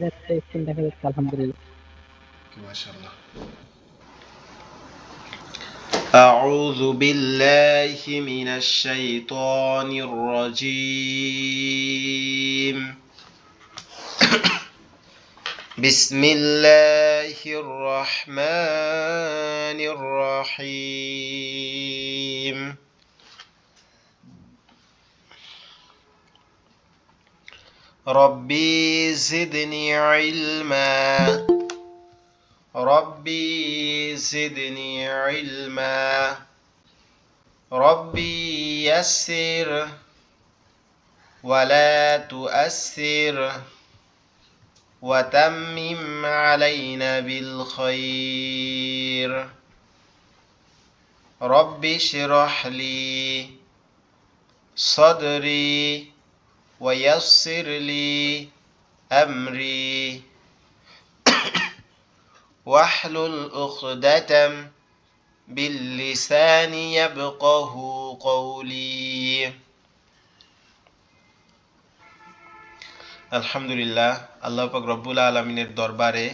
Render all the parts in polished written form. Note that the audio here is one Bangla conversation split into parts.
স্ক্রিন দেখা যাচ্ছে আলহামদুলিল্লাহ। মাশাআল্লাহ। أعوذ بالله من الشيطان الرجيم. بسم الله الرحمن الرحيم. ربي زدني علما. ربي زدني علما. ربي يسر ولا تؤثر وتمم علينا بالخير. رب اشرح لي صدري ويسر لي أمري واحلل عقدة باللسان يفقه قولي. আলহামদুলিল্লাহ, আল্লাহ পাক রব্বুল আলমিনের দরবারে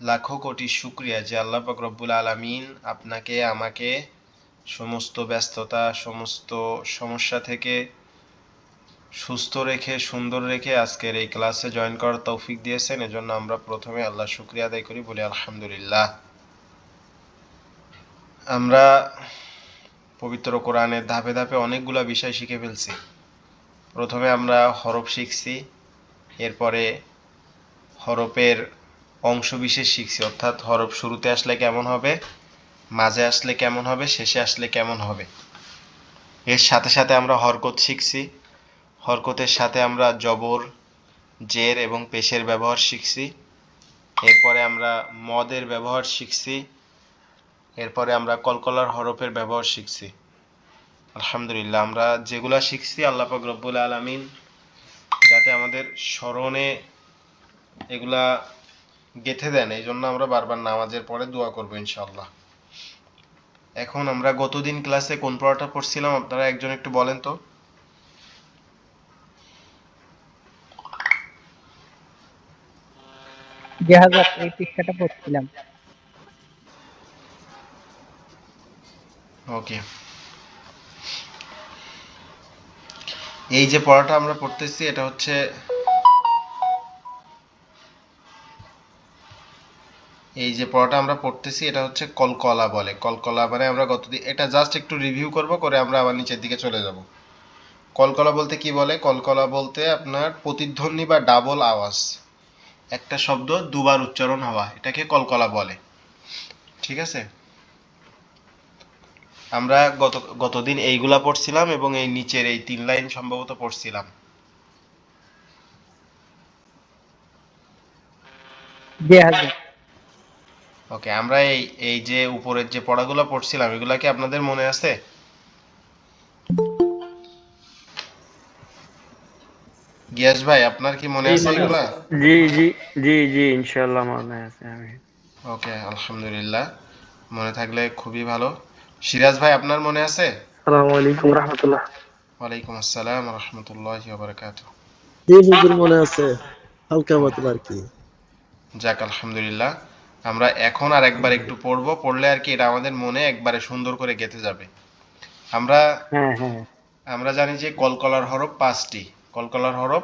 লাখো কোটি শুকরিয়া যে আল্লাহ পাক রব্বুল আলমিন আপনাকে আমাকে সমস্ত ব্যস্ততা, সমস্ত সমস্যা থেকে সুস্থ রেখে, সুন্দর রেখে আজকের এই ক্লাসে জয়েন করার তৌফিক দিয়েছেন। এজন্য আমরা প্রথমে আল্লাহ শুকরিয়া আদায় করি, বলি আলহামদুলিল্লাহ। আমরা পবিত্র কোরআনের ধাপে ধাপে অনেকগুলো বিষয় শিখে ফেলছি। প্রথমে আমরা হরফ শিখছি, এরপরে হরফের অংশ বিশেষ শিখছি, অর্থাৎ হরফ শুরুতে আসলে কেমন হবে, মাঝে আসলে কেমন হবে, শেষে আসলে কেমন হবে। এর সাথে সাথে আমরা হরকত শিখছি। হরকতের সাথে আমরা জবর, জের এবং পেশের ব্যবহার শিখছি। এরপরে আমরা মদের ব্যবহার শিখছি। এরপরে আমরা কলকলার হরফের ব্যবহার শিখছি। আলহামদুলিল্লাহ, আমরা যেগুলা শিখছি আল্লাহ পাক রব্বুল আলামিন যাতে আমাদের স্মরণে এগুলা গেঁথে দেন, এই জন্য আমরা বারবার নামাজের পরে দোয়া করবো ইনশাআল্লাহ। এখন আমরা গতদিন ক্লাসে কোন পড়াটা পড়ছিলাম আপনারা একজন একটু বলেন তো। 2000 এই পৃষ্ঠাটা পড়ছিলাম। ওকে, এই যে পড়াটা আমরা পড়তেছি এটা হচ্ছে এটা হচ্ছে কলকলা বলে। কলকলা মানে আমরা গতদিন এটা জাস্ট একটু রিভিউ করব, করে আমরা আবার নিচের দিকে চলে যাব। কলকলা বলতে কি বলে? কলকলা বলতে আপনার প্রতিধ্বনি বা ডাবল আওয়াজ, একটা শব্দ দুবার উচ্চারণ হওয়া, এটাকে কলকলা বলে। ঠিক আছে, আমরা গতদিন এইগুলা পড়ছিলাম এবং এই নিচের এই 3 লাইন সম্ভবত পড়ছিলাম। 2000 ওকে, আমরা এই এই যে উপরের যে পড়াগুলো পড়ছিলাম এগুলা কি আপনাদের মনে আছে? গিয়াস ভাই, আপনার কি মনে আছে এগুলা? জি জি জি জি ইনশাআল্লাহ মনে আছে। আমি ওকে, আলহামদুলিল্লাহ, মনে থাকলে খুবই ভালো। সিরাজ ভাই, আপনার মনে আছে? আসসালামু আলাইকুম রাহমাতুল্লাহ। ওয়ালাইকুম আসসালাম রহমতুল্লাহি ওয়া বারাকাতুহু। জি হুজুর মনে আছে, হালকা পাতলা আর কি। যাক আলহামদুলিল্লাহ, আমরা এখন আর একবার একটু পড়বো, পড়লে আর কি এটা আমাদের মনে একবারে সুন্দর করে গেঁথে যাবে। আমরা হ্যাঁ হ্যাঁ আমরা জানি যে কলকলার হরফ 5টি। কলকলার হরফ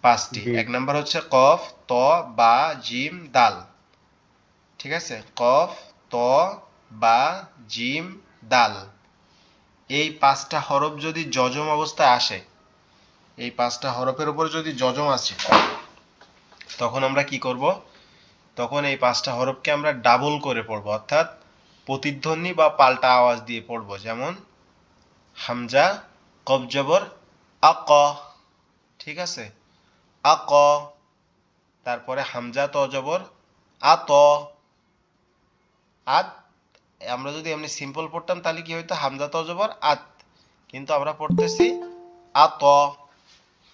5টি। জি এক নাম্বার হচ্ছে কফ, ত, বা, জিম, দাল। ঠিক আছে, কফ, ত, বা, জিম, দাল। এই 5টা হরফ যদি যজম অবস্থায় আসে, এই 5টা হরফের উপর যদি যজম আসে, তখন আমরা কি করব? তখন এই 5টা হরফকে আমরা ডাবল করে পড়ব, অর্থাৎ প্রতিধ্বনি বা পাল্টা আওয়াজ দিয়ে পড়ব। যেমন হামজা কফ জবর আক, ঠিক আছে, আক। তারপরে হামজা ত জবর আত, আত। আমরা যদি এমনি সিম্পল পড়তাম তাহলে কি হইতো? হামজা ত জবর আত, কিন্তু আমরা পড়তেছি আত,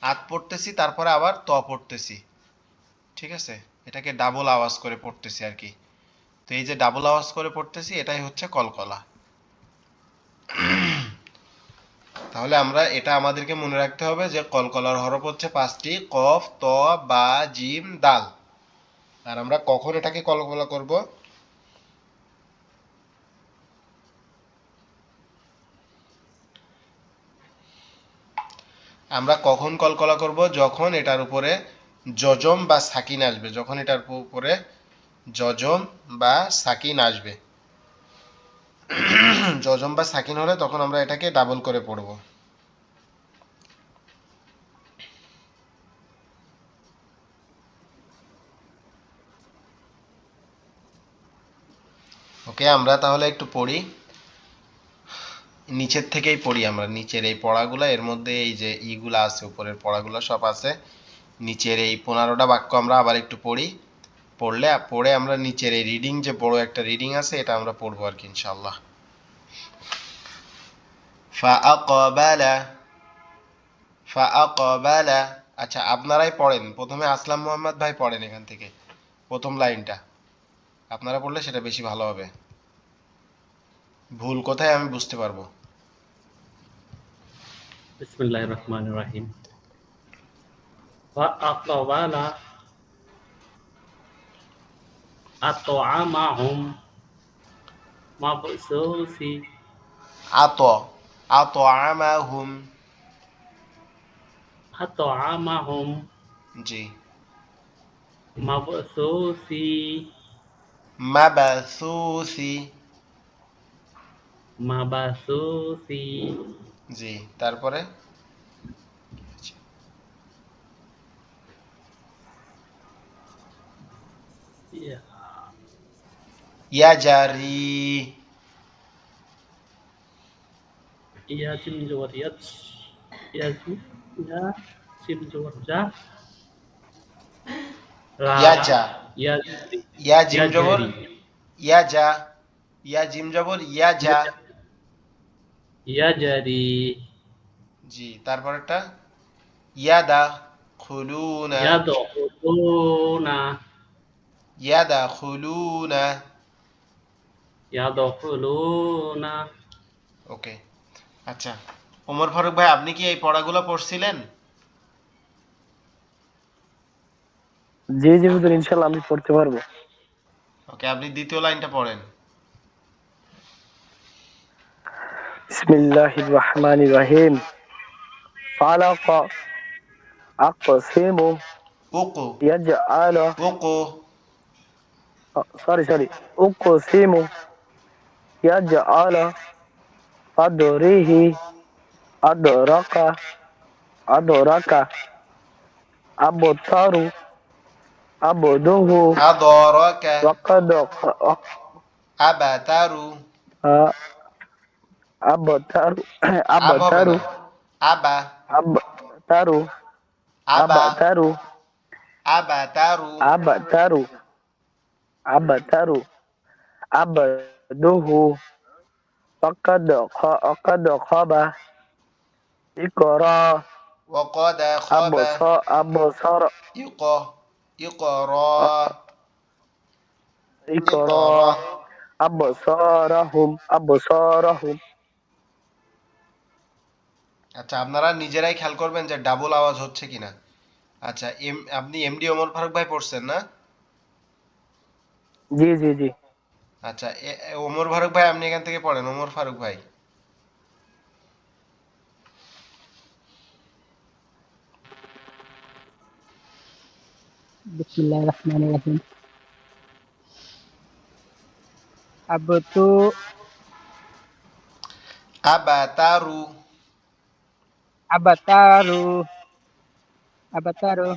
আত পড়তেছি, তারপরে আবার ত পড়তেছি। ঠিক আছে, এটাকে ডাবল আওয়াজ করে পড়তেছি আর কি। তো এই যে ডাবল আওয়াজ করে পড়তেছি, এটাই হচ্ছে কলকলা। তাহলে আমরা এটা আমাদেরকে মনে রাখতে হবে যে কলকলার হরফ হচ্ছে 5টি, কফ, ত, বা, জিম, দাল। আর আমরা কখন এটাকে কলকলা করব? আমরা কখন কলকলা করব? যখন এটার উপরে জজম বা সাকিন আসবে, যখন এটার উপরে জজম বা সাকিন আসবে। জজম বা সাকিন হলে তখন আমরা এটাকে ডাবল করে পড়ব। ওকে, আমরা তাহলে একটু পড়ি, নিচের থেকেই পড়ি আমরা। নিচের এই পড়াগুলা, এর মধ্যে এই যে ইগুলা আছে, উপরের পড়াগুলা সব আছে। নিচের এই 15টা বাক্য আমরা আবার একটু পড়ি, পড়ে আমরা নিচের এই রিডিং, যে বড় একটা রিডিং আছে, এটা আমরা পড়বো আর কি ইনশাআল্লাহ। ফাআকাবালা ফাআকাবালা। আচ্ছা, আপনারাই পড়েন প্রথমে, আসলাম মোহাম্মদ ভাই পড়েন এখান থেকে প্রথম লাইনটা। আপনারা পড়লে সেটা বেশি ভালো হবে, ভুল কোথায় আমি বুঝতে পারবো। Bismillahirrahmanirrahim. Fa'aqbala at'amahum mabsusi আত আতআমাহুম। at'amahum জি। mabsusi মাবাসুসি। mabsusi জি, তারপরে ya ইয়াজারি। ya jim jawar ya jim ya jim jawar ja ra ইয়াজা। ya ইয়া ya জিম জবর jari ইয়াজা। ইয়া জিম জবর ইয়াজা। ya jari জি, তারপরেরটা ইয়াদা খুলুনা। ya dokhuluna ইয়াদা খুলুনা। ya dokhuluna. ওকে, আচ্ছা ওমর ফারুক ভাই, আপনি কি এই পড়াগুলো পড়ছিলেন? জি জি হুজুর, ইনশাল্লাহ আমি পড়তে পারবো। ওকে, আপনি দ্বিতীয় লাইনটা পড়েন। বিসমিল্লাহির রহমানির রহিম। ফালাকা আকসিমু উকু ইয়াজআলা উকু। সরি উকসিমু ইয়াজআলা আদরিহি আদরাকা আদরাকা আবতারু আবদুহু আদরাকা ওয়াকাদ আবাতারু। আবতারু আব হবে আবতারু না, আবা আবতারু আবা আবতারু আবাতারু। আবতারু আবতারু আবদুহু ওয়াকাদ খাবা ইকরা وقد خاب আবসর يق يقرا ইকরা يقرا। আবসারাহুম আচ্ছা, আপনারা নিজেরাই খেয়াল করবেন যে ডাবল আওয়াজ হচ্ছে কিনা। আচ্ছা, আপনি এমডি ওমর ফারুক ভাই পড়ছেন না? জি জি জি। আচ্ছা, ওমর ফারুক ভাই, আপনি এখান থেকে পড়েন, ওমর ফারুক ভাই। বিসমিল্লাহির রহমানির রহিম। আবতু আবাতারু আবাতারু আবাতারু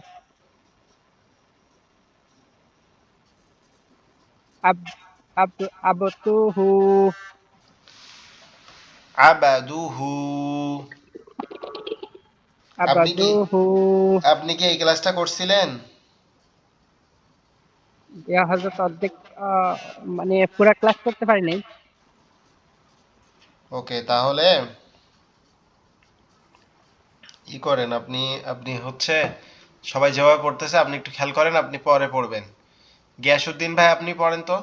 আব আব আবতুহু আবাদুহু। আপনি কি আবাদুহু। আপনি কি এই ক্লাসটা করছিলেন? ইয়া হযরত অর্ধেক, মানে পুরা ক্লাস করতে পারি নাই। ওকে, তাহলে ই করেন আপনি, আপনি হচ্ছে সবাই যেভাবে পড়তেছে আপনি একটু খেয়াল করেন, আপনি পরে পড়বেন। গিয়াসউদ্দিন ভাই, আপনি পড়েন তো।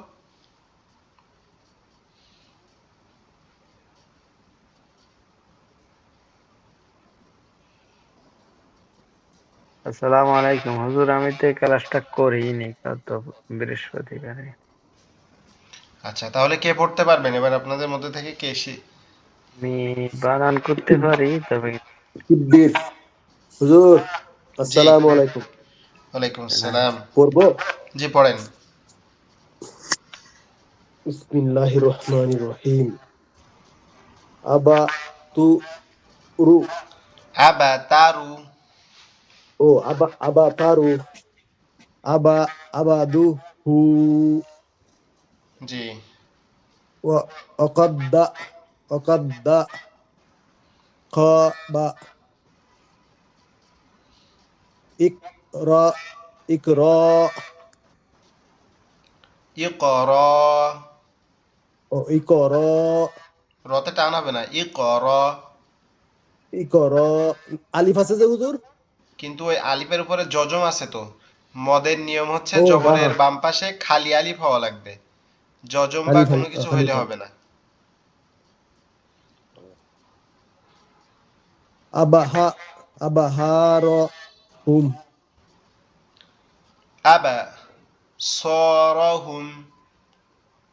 আসসালামু আলাইকুম হুজুর, আমি তো এই ক্লাসটা করিনি গত বৃহস্পতিবারে। আচ্ছা, তাহলে কে পড়তে পারবেন এবার আপনাদের মধ্যে থেকে কে আমি বানান করতে পারি, তবে শিব্বির হুজুর, জি, আসসালামু আলাইকুম। ওয়ালাইকুম না। আসসালাম। পড়বো? জি, পড়েন। বিসমিল্লাহির রহমানির রহিম। আবা তু রু। আবা তারু। ও আবা তারু। আবা আবাদু হু। জি, ওয়া অকদ্দা অকদ্দা বা ইকরা ইকরা ইকরা। ও ইকরা রতে টান হবে না, ইকর। ইকরা। আলিফ আছে যে হুজুর? কিন্তু ওই আলিফের উপরে জজম আছে তো। মদের নিয়ম হচ্ছে ও হ্যাঁ জবরের হ্যাঁ, বাম পাশে খালি আলিফ হওয়া লাগবে, জজম বা আলিফ কোনো আলিফ কিছু আলিফ হইলে হ্যাঁ। হবে না। আবাহা আবাহার হুম। আবা সরহুম।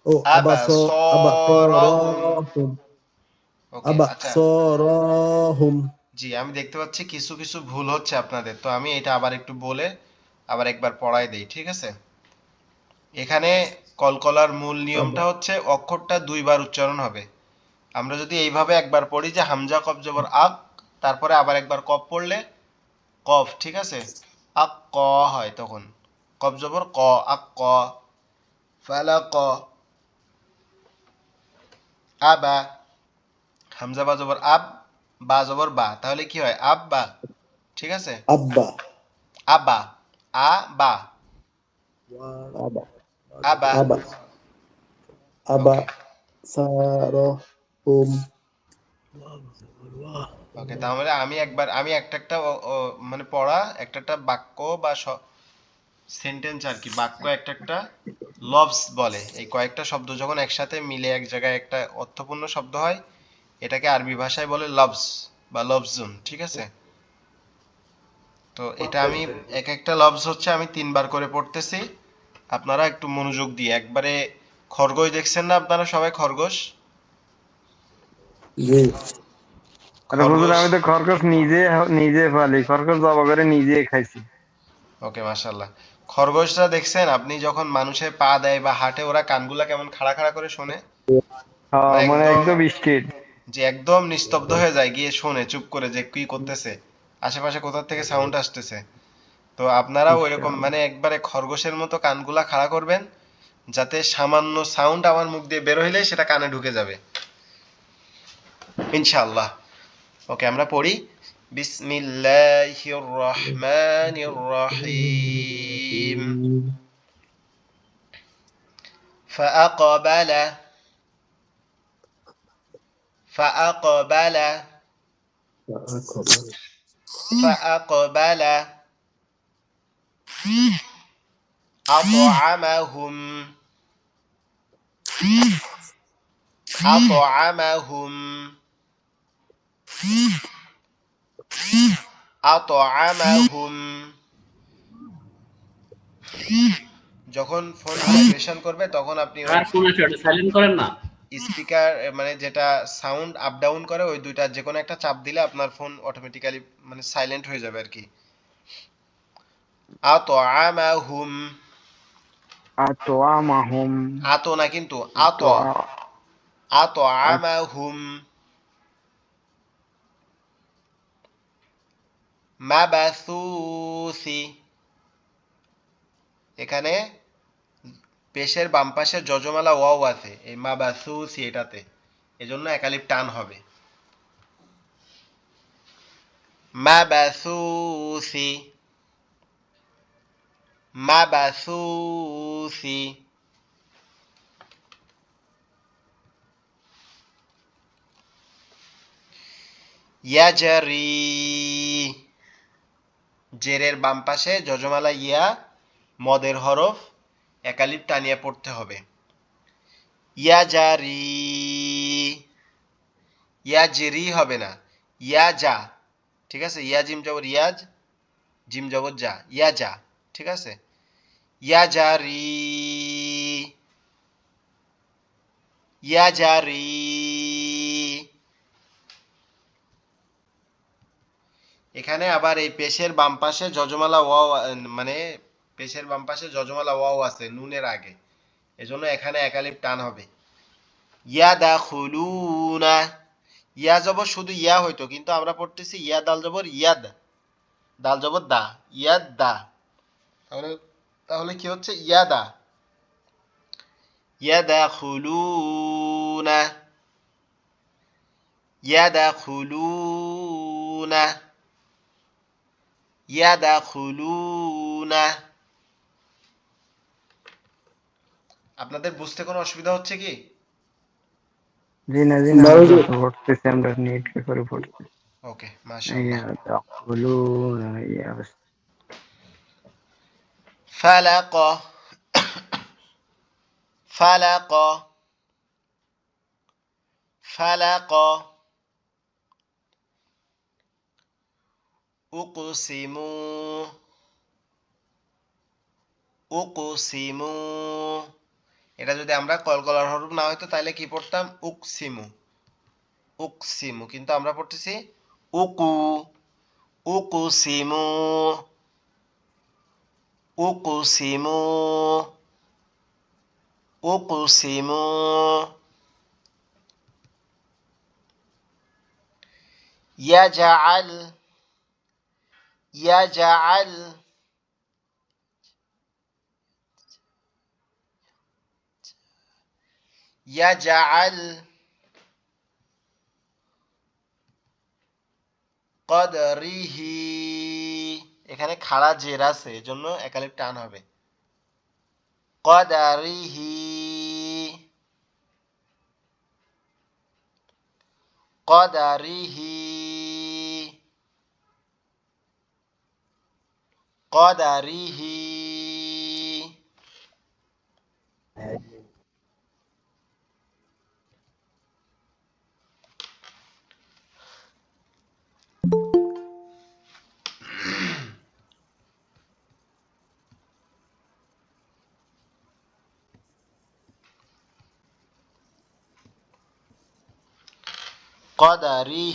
ও আবা সরহুম। আবাসরহুম। ওকে, আচ্ছা। আবাসরহুম। জি, আমি দেখতে পাচ্ছি কিছু কিছু ভুল হচ্ছে আপনাদের, তো আমি এটা আবার একটু বলে আবার একবার পড়াই দেই, ঠিক আছে? এখানে কলকলার মূল আবা নিয়মটা হচ্ছে অক্ষরটা দুইবার উচ্চারণ হবে। আমরা যদি এইভাবে একবার পড়ি যে হামজা কফ জবর আক, তারপরে আবার একবার কফ পড়লে কফ, ঠিক আছে? আক ক হয় তখন। কফ জবর ক, আক ক। ফালাক। আবা। হামজা বা জবর আব, বা জবর বা, তাহলে কি হয়? আব বা, ঠিক আছে? আব্বা আবা। আ বা। আবা আবা। আবা আবা ওকে। সারহুম। ওকে, তাহলে আমি একটা একটা মানে পড়া একটা একটা বাক্য বা সেন্টেন্স আর কি, বাক্য একটা একটা লফজ বলে। এই কয়েকটা শব্দ যখন একসাথে মিলে এক জায়গায় একটা অর্থপূর্ণ শব্দ হয়, এটাকে আরবি ভাষায় বলে লফজ বা লফজুন, ঠিক আছে? তো এটা আমি এক একটা লফজ হচ্ছে আমি তিনবার করে পড়তেছি, আপনারা একটু মনোযোগ দিয়ে একবারে। খরগোশ দেখছেন না আপনারা সবাই? খরগোশ। জি আরে হুজুর, খরগোশ। আমি তো খরগোশ নিজে নিজে পালি, খরগোশ জবা করে নিজে খাইছি। ওকে, মাশাল্লাহ। খরগোশরা দেখছেন আপনি যখন মানুষের পা দেয় বা হাঁটে, ওরা কানগুলা কেমন খাড়া খাড়া করে শোনে, হ্যাঁ, মানে মানে একদম, একদম স্ট্রেট। যে একদম নিস্তব্ধ হয়ে যায়, গিয়ে শোনে চুপ করে যে কি করতেছে, আশেপাশে কোথা থেকে সাউন্ড আসতেছে। তো আপনারা ওইরকম ইনশাআল্লাহ। মানে একবারে খরগোশের মতো কানগুলা খাড়া করবেন, যাতে সামান্য সাউন্ড আমার মুখ দিয়ে বের হইলে সেটা কানে ঢুকে যাবে, ইনশাআল্লাহ। ওকে, আমরা পড়ি। বিসমিল্লাহির রহমানির রহিম। فأقبل. فأقبل. فأقبل. أطعمهم. أطعمهم. أطعمهم. যখন ফোন ভাইব্রেশন করবে তখন আপনি ওই আর ফোন আছে, ওটা সাইলেন্ট করেন না। স্পিকার, মানে যেটা সাউন্ড আপ ডাউন করে, ওই দুইটা যে কোনো একটা চাপ দিলে আপনার ফোন অটোমেটিক্যালি মানে সাইলেন্ট হয়ে যাবে আর কি। আতআমাহুম। আতআমাহুম। আতো না কিন্তু, আত। তো আতআমাহুম। মাবাসুসি। এখানে পেশের বাম পাশে যজমালা ওয়াও আছে এই মাবাসুসি এটাতে, এজন্য একালিপ টান হবে। মাবাসুসি। মাবাসুসি। ইয়াজারি। জেরের বাম পাশে যজমালা ইয়া, মদের হরফ, একালিপ টানিয়ে পড়তে হবে। ইয়াজারি। ইয়াজরি হবে না, ইয়াজা, ঠিক আছে? ইয়াজিম জবর ইয়াজ, জিম জবর যা, ইয়াজা, ঠিক আছে? ইয়াজারি, ইয়াজারি। এখানে আবার এই পেশের বাম পাশে যজমালা ওয়াও, মানে পেশের বাম পাশে যজমালা ওয়াও আছে নুনের আগে, এজন্য এখানে একালিফ টান হবে। ইয়াদাখুলুনা, ইয়া জবর শুধু ইয়া হইতো, কিন্তু আমরা পড়তেছি ইয়া দাল জবর ইয়াদ, দাল জবর দা, ইয়াদ দা। তাহলে তাহলে কি হচ্ছে? ইয়াদা, ইয়াদাখুলুনা, ইয়াদাখুলুনা, ইয়াদাখুলুনা। আপনাদের বুঝতে কোনো অসুবিধা হচ্ছে কি? জি না না আমরা হুজুর। তো পড়তেছি, আমরা নিট করে পড়তেছি। ওকে, মাশাআল্লাহ। بس. ফালাক, ফালাক, ফালাক। উকসিমু, উকসিমু। এটা যদি আমরা কলকলার হরফ না হইতো তাহলে কি পড়তাম? উকসিমু, উকসিমু। কিন্তু আমরা পড়তেছি উকু, উকুসিমু, উকুসিমু, উকুসিমু। ইয়াজআল, ইয়াজআল, ইয়াজআল। কদরিহি, এখানে খাড়া জের আছে এজন্য একালিফ টান হবে। কদারিহি, কদারিহি, কদারিহি। قدره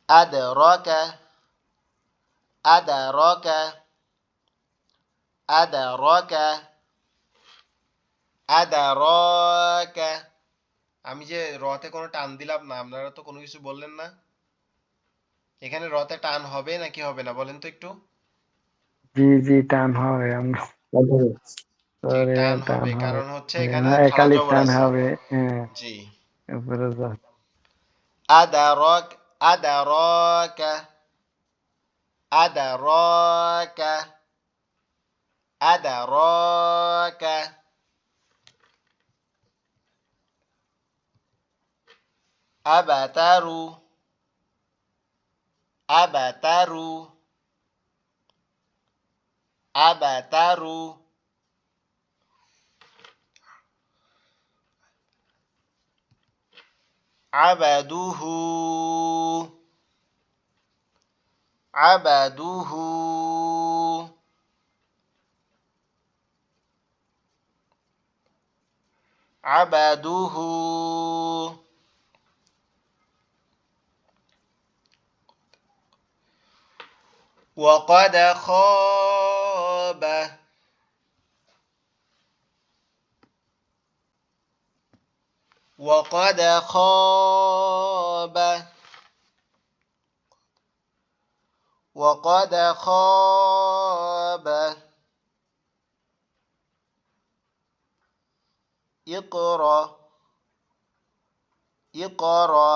أدرك أدرك أدرك أدراك। আমি যে রতে কোনো টান দিলাম না, আপনারা তো কোনো কিছু বললেন না। এখানে রতে টান হবে নাকি হবে না বলেন তো একটু। জি জি টান হবে, আমরা জি, পরে টান টান হবে, হবে। কারণ হচ্ছে এখানে খাড়া একালিফ জবর টান আছে। হবে, হ্যাঁ। জি। উপরে আদারক, আদারক, আদারক, আদারক। আবাতারু, আবাতারু, আবাতারু। আবাদুহু, আবাদুহু, আবাদুহু। وقد خاب، وقد خاب، وقد خاب. اقرأ، اقرأ،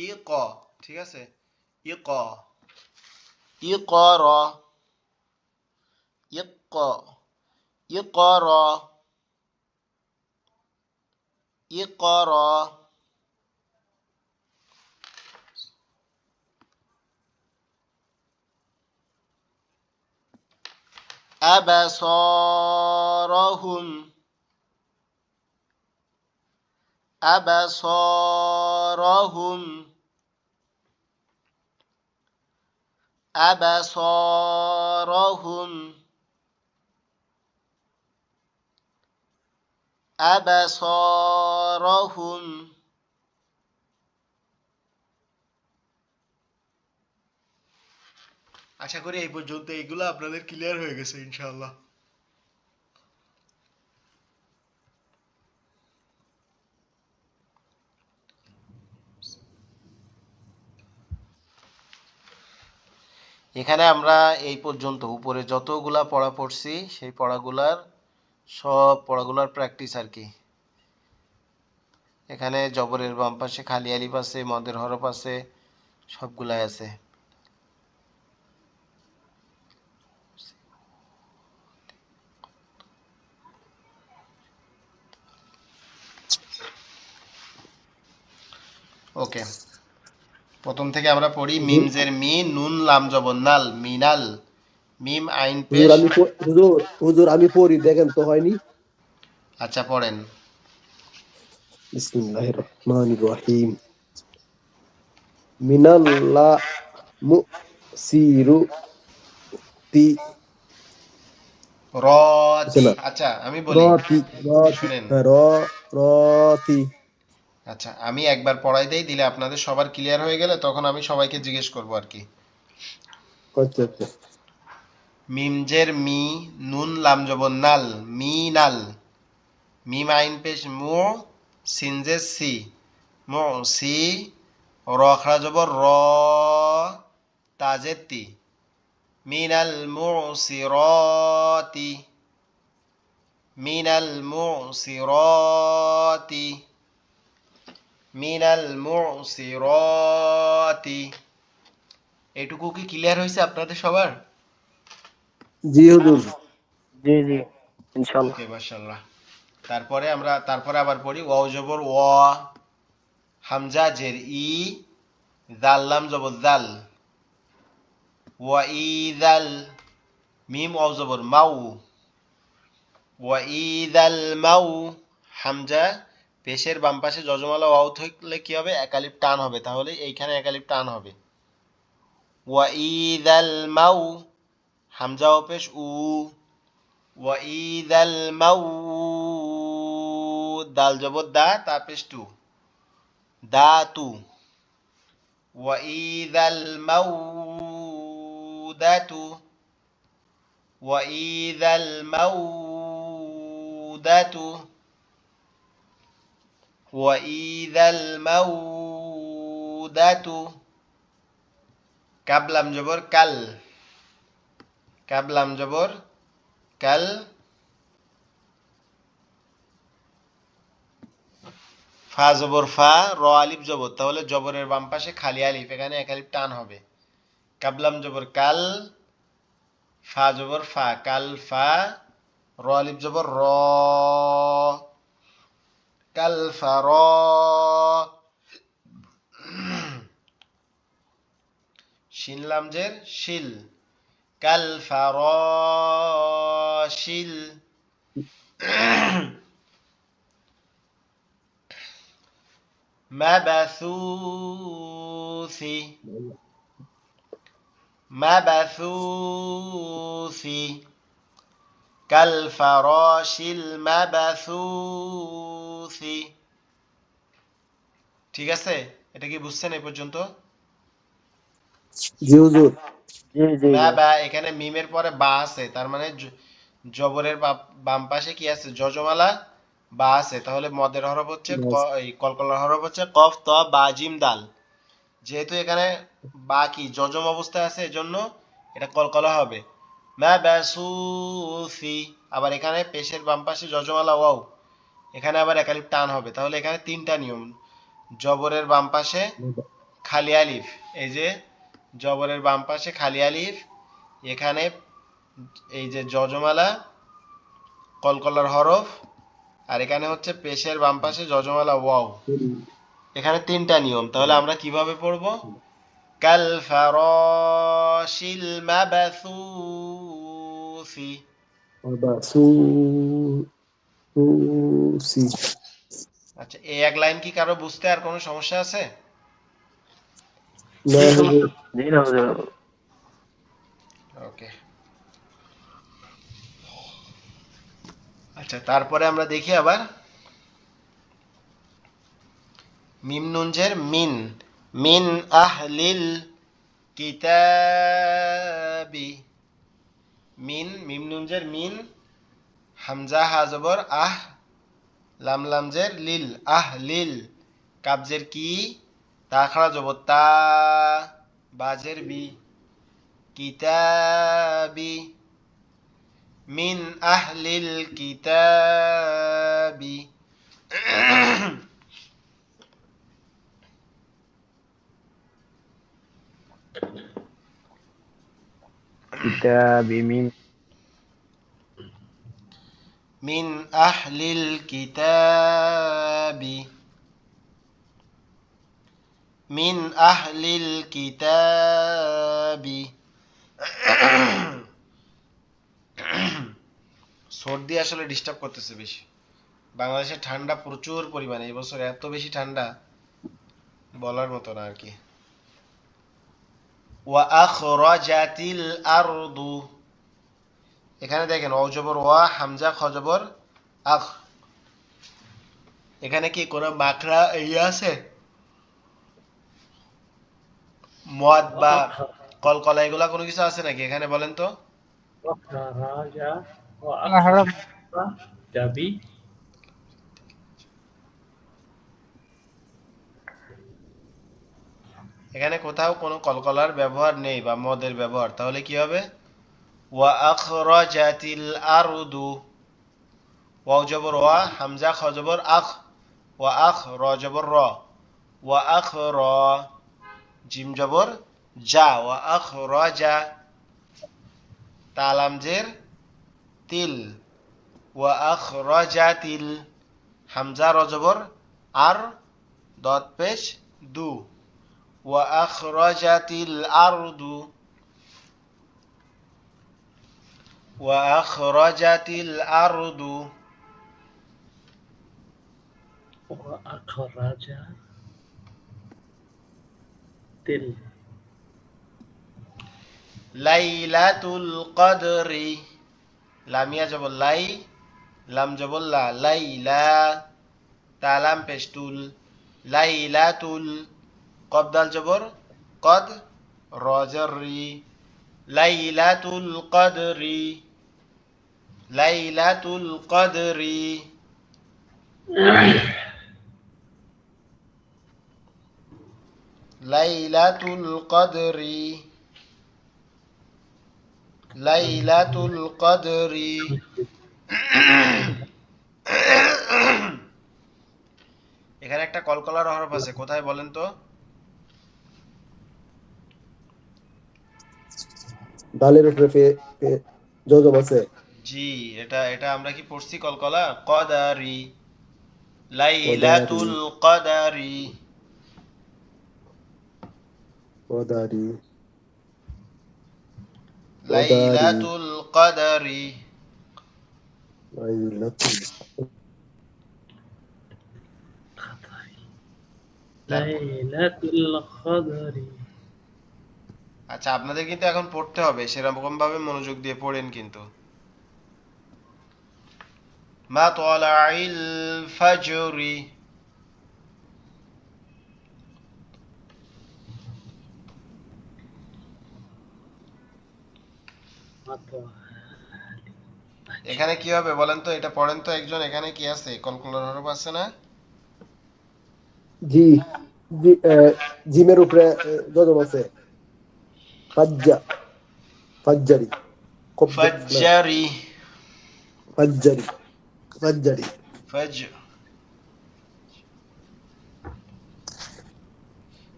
ইকা, ঠিক আছে? ইকা, ইকরা, ইকা, ইকরা, ইকরা। أبصارهم، أبصارهم، আবাসারাহুম আবাসারাহুম। আশা করি এই পর্যন্ত এগুলো আপনাদের ক্লিয়ার হয়ে গেছে ইনশাআল্লাহ। এখানে আমরা এই পর্যন্ত উপরে যতগুলা পড়া পড়ছি সেই সব পড়াগুলার প্র্যাকটিস আর কি। এখানে জবরের বাম পাশে খালি আলিফ আছে, মদের হরফ আছে, সবগুলাই আছে। ওকে, প্রথম থেকে আমরা পড়ি। মিম জের মি, নুন লাম জবর নাল, মিনাল। মিম আইন হুজুর পেশ। আমি হুজুর হুজুর আমি পড়ি, দেখেন তো হয়নি। আচ্ছা পড়েন। বিসমিল্লাহির রহমানির রহিম। মিনাল্লা মুসিরু তি রতি। না, আচ্ছা আমি বলি, রতি রতি, শুনেন। হ্যাঁ রতি। আচ্ছা আমি একবার পড়াই দেই, দিলে আপনাদের সবার ক্লিয়ার হয়ে গেলে তখন আমি সবাইকে জিজ্ঞেস করবো আর কি। আচ্ছা আচ্ছা। মিম জের মি, নুন লাম জবর নাল, মিনাল। মিম আইন পেশ মু, সিন জের সি, মু সি। র খাড়া জবর র, তাজের তি। মিনাল মুসিরাতি, মিনাল মুসিরাতি, মিনাল মুসিরাতি। এটুকু কি ক্লিয়ার হয়েছে আপনাদের সবার? জি হুজুর। জি জি, ইনশাল্লাহ। ওকে মাশাআল্লাহ। তারপরে আবার পড়ি। ওয়াও জবর ও, হামজা জের ই, জাল লাম জবর জাল, ওয়া ইদাল। মিম ওয়াও জবর মাউ, ওয়া ইদাল মাউ। হামজা পেশের বাম পাশে যজমালা ওয়াও থাকলে কি হবে? একালিপ টান হবে, তাহলে এইখানে একালিপ টান হবে। ওয়া ইদাল মাউ, হামজা ও পেশ উ, ওয়া ইদাল মাউ। দাল জবর দা, তা পেশ টু, দা তু। ওয়া ইদাল মাউদাতু, ওয়া ইদাল মাউদাতু, ওয়া ইদাল মাউদাতু। কাবলাম জবর কাল, কাবলাম জবর কাল। ফা জবর ফা, র আলিফ জবর, তাহলে জবরের বাম পাশে খালি আলিফ, এখানে এক আলিফ টান হবে। কাবলাম জবর কাল, ফা জবর ফা, কাল ফা। র আলিফ জবর র, কাল ফা র। শিন লাম জের শিল, কাল ফা র শিল। মাবাসুসি, মাবাসুসি, কাল ফারাশিল মাবাসুসি। ঠিক আছে? এটা কি বুঝছেন এই পর্যন্ত? জি হুজুর। জি জি মা জি। বা, এখানে মিমের পরে বা আছে, তার মানে জবরের বাম পাশে কি আছে? যজমালা বা আছে, তাহলে মদের হরফ হচ্ছে এই কলকলার হরফ হচ্ছে কফ ত বা জিম দাল। যেহেতু এখানে বা কি যজম অবস্থায় আছে, এজন্য এটা কলকলা হবে। মা বাসুসি। আবার এখানে পেশের বাম পাশে যজমালা ওয়াও, এখানে আবার একালিফ টান হবে, তাহলে এখানে তিনটা নিয়ম। জবরের বাম পাশে খালি আলিফ, এই যে জবরের বাম পাশে খালি আলিফ, এখানে এই যে যজমালা কলকলার হরফ, আর এখানে হচ্ছে পেশের বাম পাশে যজমালা ওয়াও। এখানে তিনটা নিয়ম, তাহলে আমরা কিভাবে পড়বো? কাল ফারাশিল মাবাসুসি। সুসি। আচ্ছা, এই এক লাইন কি কারো বুঝতে আর কোনো সমস্যা আছে? না হুজুর। জি না হুজুর। ওকে, আচ্ছা তারপরে আমরা দেখি আবার মিম নুনজের মিন, মিন আহলিল কিতাবি, মিন মিম নুনজের মিন, হামজা হা জবর আহ, লাম লামজের লিল, আহ লিল, কাবজের কি, তা খাড়া জবর তা, বাজের বি, কিতাবি, মিন আহলিল কিতাবি। কিতাবি মিন আহলিল কিতাবি, মিন আহলিল কিতাবি। সর্দি আসলে ডিস্টার্ব করতেছে বেশি। বাংলাদেশে ঠান্ডা প্রচুর পরিমাণে, এই বছর এত বেশি ঠান্ডা বলার মতো না আর কি। ওয়া আখরাজাতিল আরদু, এখানে দেখেন অ জবর ওয়া, হামজা খ জবর আখ, এখানে কি কোনো মাকড়া এই আছে, মদ বা কলকলা এগুলা কোনো কিছু আছে নাকি এখানে বলেন তো? وأخرج আহরাম وأخرج بي এখানে কোথাও কোনো কলকলার ব্যবহার নেই বা মদের ব্যবহার, তাহলে কি হবে? ওয়া আখরাজাতিল আরদু, ওয়াও জবর ওয়া, হামজা খ জবর আখ, ওয়া আখ, র জবর র, ওয়া আখ র, জিম জবর যা, ওয়া আখ র যা, তালামজের তিল, ওয়া আখ র যা তিল, হামজা র জবর আর, দত পেশ দু, ওয়া আখ র যা তিল আরদু, ওয়া আখ র যা তিল আরদু। وأخرج تل লাইলাতুল কদরি, লামিয়া জবর লাই, লাম জবর লা, লাইলা, তালাম পেস্তুল, লাইলাতুল, কবদাল জবর কদ, রজরি, লাইলাতুল কদরি, লাইলাতুল কদরি, লাইলাতুল কদরি, লাইলাতুল কদরি। এখানে একটা কলকলার হরফ আছে, কোথায় বলেন তো? ডালের উপরে জজম আছে। জি, এটা এটা আমরা কি পড়ছি কলকলা? কদারি, কদারি, লাইলাতুল কদারি, কদারি, কদারি, লাইলাতুল কদারি। লাইলাতুল ليلة القدر। আচ্ছা, আপনাদের কিন্তু এখন পড়তে হবে, সেরকম ভাবে মনোযোগ দিয়ে পড়েন কিন্তু। মা তালাইল ফাজরি, এখানে কি হবে বলেন তো? এটা পড়েন তো একজন, এখানে কি আছে? কলকলার হরফ আছে না? জি, জি, জিমের উপরে জজম আছে। ফাজ্জা, ফাজ্জারি, ফাজ্জারি, ফাজ্জারি, ফাজ্জারি, ফাজ,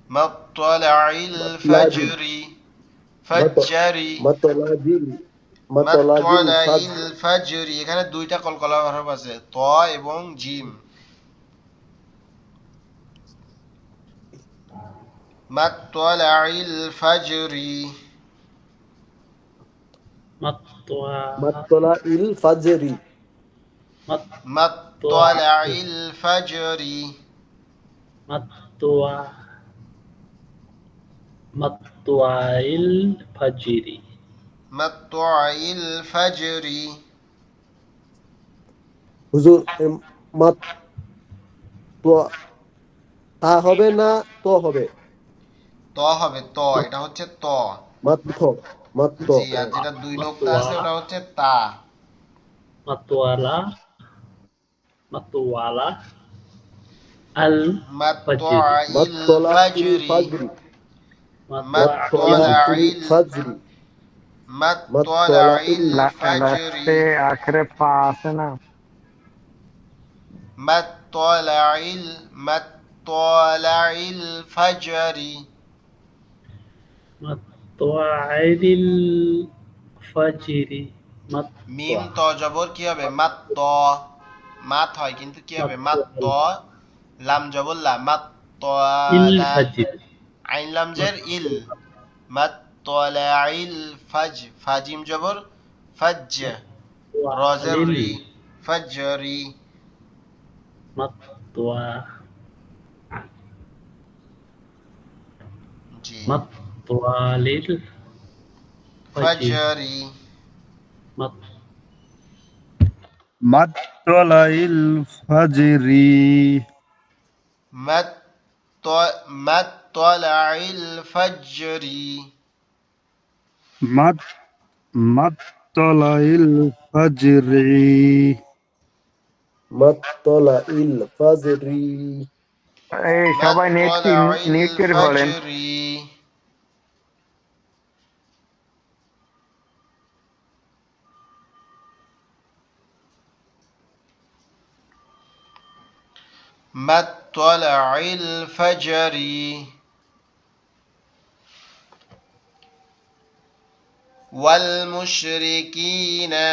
মা তালাইল ফাজরি, ফাজ্জারি, মাতলাজিল, মা মাতলাজিল তালাইল ফাজরি, এখানে দুইটা কলকলার হরফ আছে, ত এবং জিম। মা তালাইল ফাজরি, মাতলাইল ফাজরি, মা তালাইল ফাজরি, مطوع الفجر মাতলাইল ফাজরি। হুজুর মাত তো তা হবে না তো হবে? ত হবে, ত, এটা হচ্ছে ত। মাত্র মাত্র জি, আর যেটা দুই নোক্তা আছে matwala ওটা হচ্ছে তা। matwala matwala al fajr মাতলাইল মাত্তলা ইল ফাজরি। ফাজরি মাত্তলা matwa'il ইল মাতলাইল ফাজরি মাত্তলা ইল মাতলাইল ফাজরি। লাস্টে আখেরে পা আছে না? মাতলাইল ফাজরি। matwa'il fajri মিম matwa ত জবর কি হবে? মাত ত। মাত হয় কিন্তু কি হবে? মাত ত। matwal লাম জবর লা, মাত ত il লা। fajr আইন লাম জের ইল। মাত তলাইল ফাজ, ফাজিম জবর ফাজ্জ। রজের matwa'lil রি, ফাজরি। matwa জি, matwalil fajr ফাজরি। mat মাত্তলাইল ফাজরি মাত মাত তলাইল ফাজরি। মাত মাত্তলাইল ফাজরি মাত্তলা ইল ফাজরি এই মাত সবাই তলাইল নেট করে পড়েন। ফাজরি। মাতলাইল ফাজরি। ওয়াল মুশরিকিনা।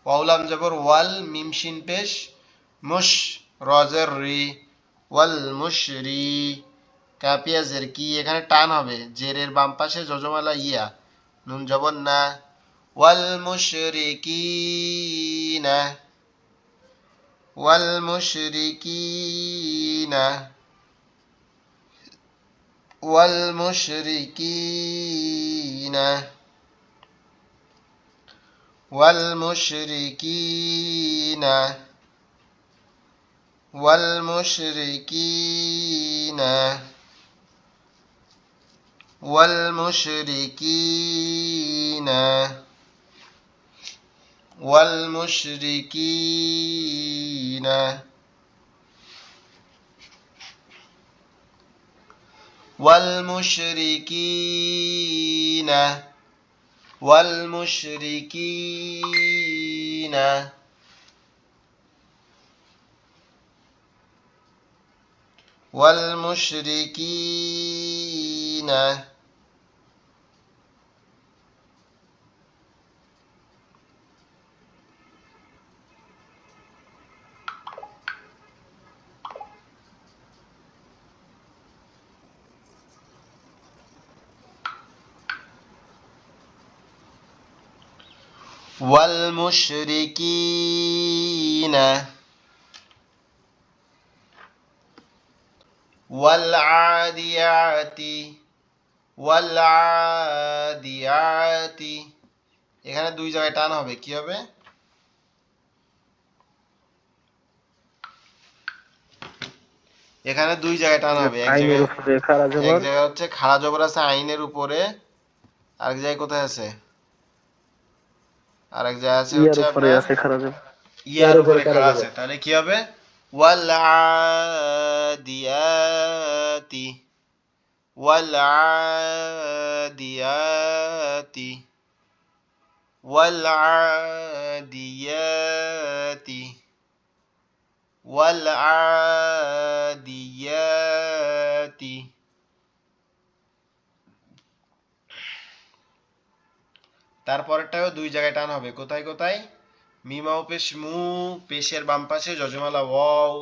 ওয়াউলাম জবর ওয়াল, মিম শিন পেশ, মুশ, রজের রি। ওয়াল মুশরি, কাপিয়া জের কি, এখানে টান হবে, জেরের বাম পাশে যজমালা ইয়া, নুন জবর না। ওয়াল মুশরিকিনা, ওয়াল মুশরিকিনা, ওয়াল মুশরিকিনা, ওয়াল মুশরিকিনা, ওয়াল মুশরিকিনা, ওয়াল মুশরিকিনা, ওয়াল মুশরিকিনা, ওয়াল মুশরিকিনা, ওয়াল মুশরিকিনা, ওয়াল মুশরিকিনা। ওয়াল মুশরিকিনা, ওয়াল আদিয়াতি, ওয়াল আদিয়াতি। এখানে দুই জায়গায় টান হবে, কি হবে? এখানে দুই জায়গায় টান হবে, এক আইনের জায়গায়, উপরে খাড়া এক জবর। জায়গায় হচ্ছে খাড়া জবর আছে আইনের উপরে, আরেক জায়গায় কোথায় আছে? আরেক জায়গায় আছে ইয়ার হচ্ছে উপরে আপনার আছে খাড়া জবর। ইয়ার উপরে কারা খাড়া যাব? আছে, তাহলে কি হবে? ওয়াল আদিয়াতি, ওয়াল আদিয়াতি, ওয়াল আদিয়াতি, ওয়াল আদিয়াতি। তারপরেরটাও দুই জায়গায় টান হবে, কোথায় কোথায়? মিমাও পেশ মু, পেশের বাম পাশে যজমালা ওয়াও।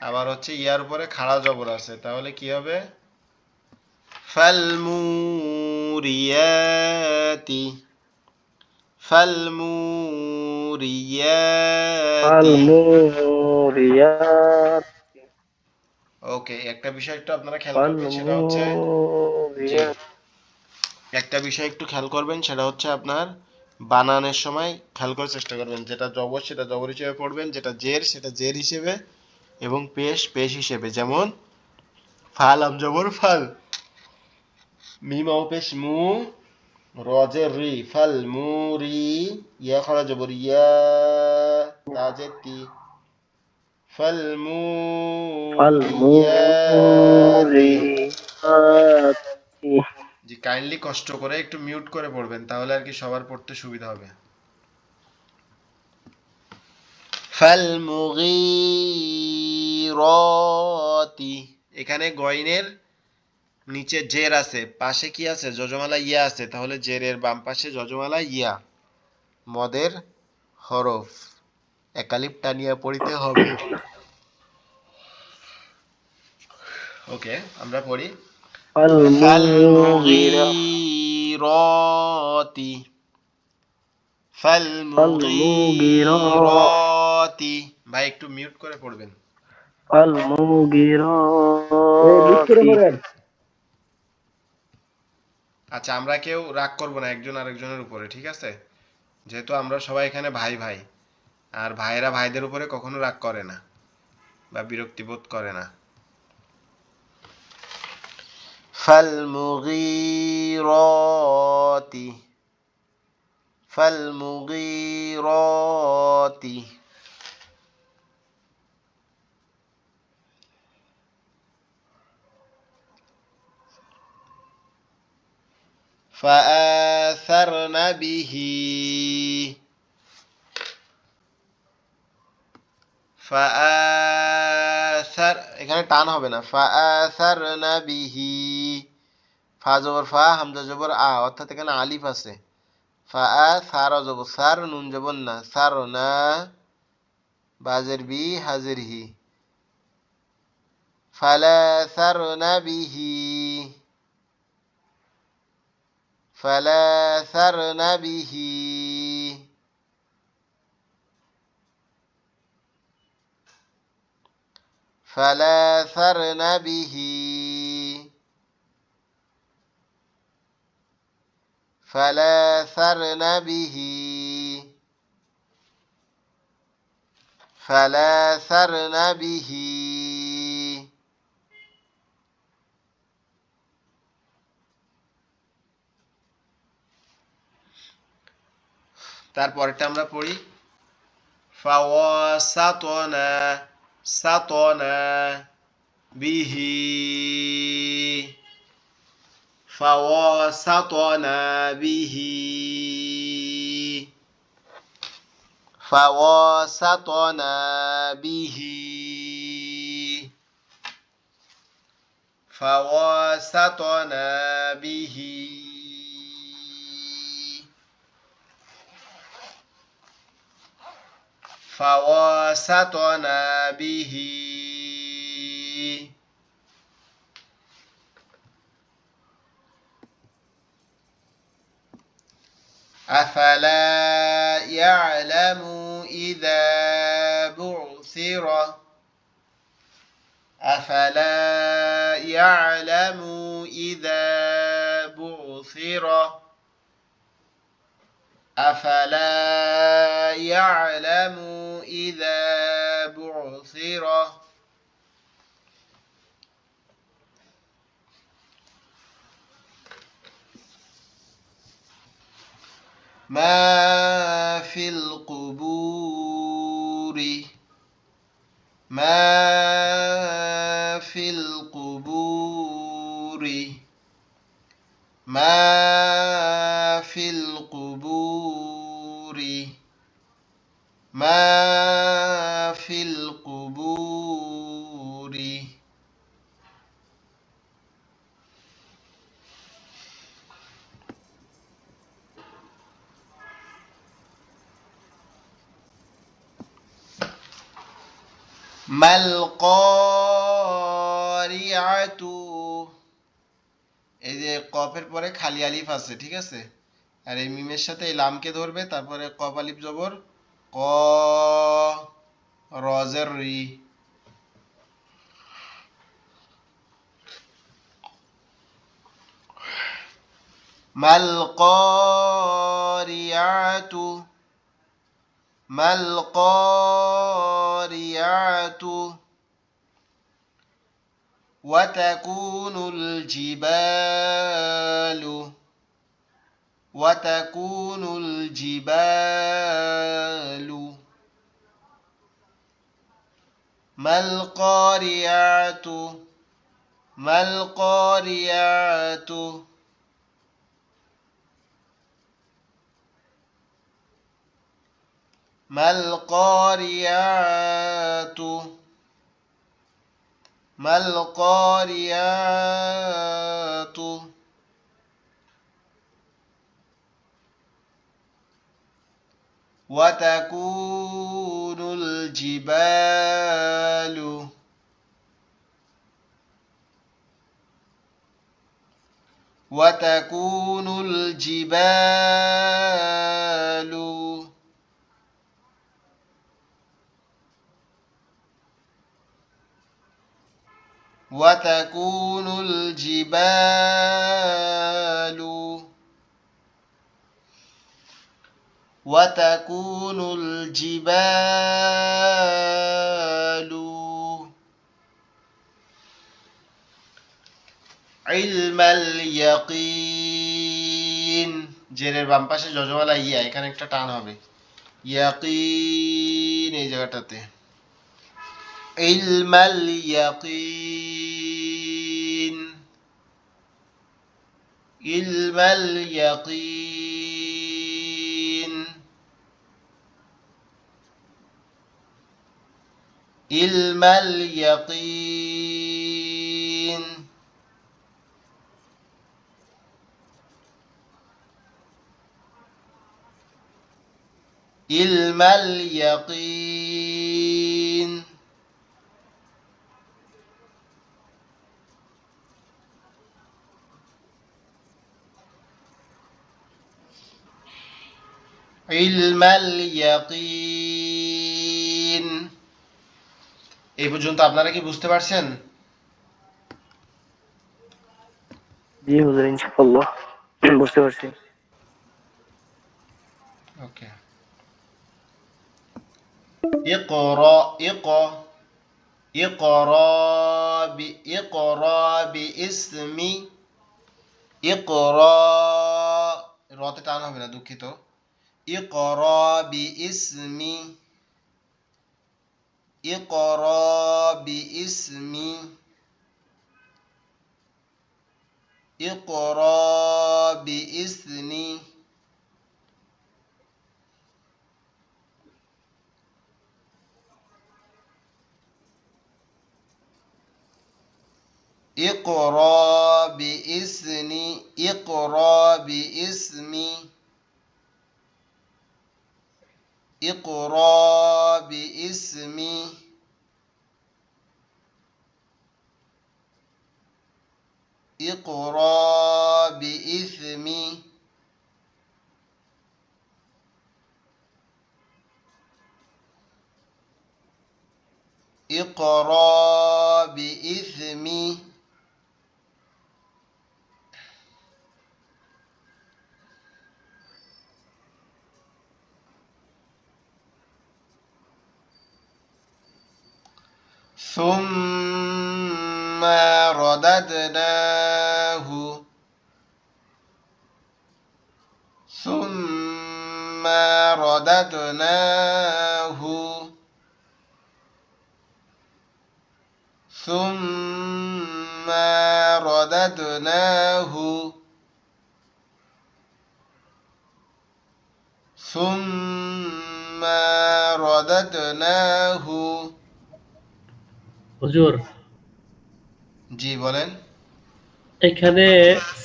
আবার হচ্ছে ইয়ার উপরে খাড়া জবর আছে, তাহলে কি হবে? ফালমুরিয়াতি, আল ফালমুরিয়াতি। মুরিয়াত। ওকে, একটা বিষয় একটু আপনারা খেয়াল ফাল করবেন, সেটা হচ্ছে জি, মুগিরাত একটা বিষয় একটু খেয়াল করবেন, সেটা হচ্ছে আপনার বানানের সময় খেয়াল করার চেষ্টা করবেন, যেটা জবর সেটা জবর হিসেবে পড়বেন, যেটা জের সেটা জের হিসেবে, এবং পেশ পেশ হিসেবে। যেমন ফাল আম জবর ফাল, মিম আও পেশ মু, রজের রি, ফাল মুরি, ইয়া খরা জবর ইয়া, তাজের তি, ফাল ফাল মুরিয়াতি। মুগিরাতি জি, কাইন্ডলি কষ্ট করে একটু মিউট করে পড়বেন, তাহলে আর কি সবার পড়তে সুবিধা হবে। ফাল মুগিরাতি, এখানে গয়নের নিচে জের আছে, পাশে কি আছে, যজমালা ইয়া আছে, তাহলে জেরের বাম পাশে যজমালা ইয়া, মদের হরফ, একালিপ টানিয়া পড়িতে হবে। ওকে, আমরা পড়ি ফাল ফাল মুগিরা মুগিরাতি, ফাল ফাল মুগিরা মুগিরাতি। ভাই একটু মিউট করে পড়বেন। ফাল এই মিট করে মুগিরাতি পড়েন। আচ্ছা, আমরা কেউ রাগ করব না একজন আরেকজনের উপরে, ঠিক আছে? যেহেতু আমরা সবাই এখানে ভাই ভাই, আর ভাইয়েরা ভাইদের উপরে কখনো রাগ করে না বা বিরক্তি বোধ করে না। ফাল মুগিরাতি, ফাল মুগিরাতি, فآثرن به، ফাআসার, এখানে টান হবে না, ফাআসারনা বিহি, ফা জবর ফা, হামজা জবর আ, অর্থাৎ এখানে আলিফ আছে। ফাআসার জবর সার, নুন জবর না, সারনা, বাজের বি, হাজের হি, ফালাসারনা বিহি, ফালাসারনা বিহি, فلاثرن به، فلاثرن به، فلاثرن به। তারপরটা আমরা পড়ি ফাওয়াসাতনা, সাতনা বিহি, ফাওয়াসাতনা বিহি, ফাওয়াসাতনা বিহি, ফাওয়াসাতনা বিহি। فواسطنا به، أفلا يعلم إذا بعثر، أفلا يعلم إذا بعثر، أفلا يعلم إذا بعثر، ما في القبور، ما في القبور، ما في القبور، ما في القبور، ما القارعة। এই যে কফের পরে খালি আলিফ আছে, ঠিক আছে? আর এই মিমের সাথে এই লামকে ধরবে, তারপরে কফ আলিফ জবর ক, রজের রি, মাল ক্বারিআতু মাল ক্বারিআতু ওয়া তাকুনুল জিবালু وتكون الجبال ما القارعة ما القارعة ما القارعة ما القارعة وتكون الجبال وتكون الجبال وتكون الجبال وتكون الجبال علم اليقين জেরের বাম পাশে যজমালা ইয়া এখানে একটা টান হবে ইয়াকিন এই জায়গাটাতে علم اليقين علم اليقين علم اليقين علم اليقين علم اليقين এই পর্যন্ত আপনারা কি বুঝতে পারছেন? জি হুজুর, ইনশাআল্লাহ বুঝতে পারছি। ওকে اقرأ اقرأ باسم اقرأ রতে টান হবে না, দুঃখিত। اقرأ باسم اقرأ باسم اقرأ باسم اقرأ باسم اقرأ باسم اقرأ باسم اقرأ باسم اقرأ باسم ثم رددناه ثم رددناه ثم رددناه ثم رددناه হুজুর, জি বলেন। এখানে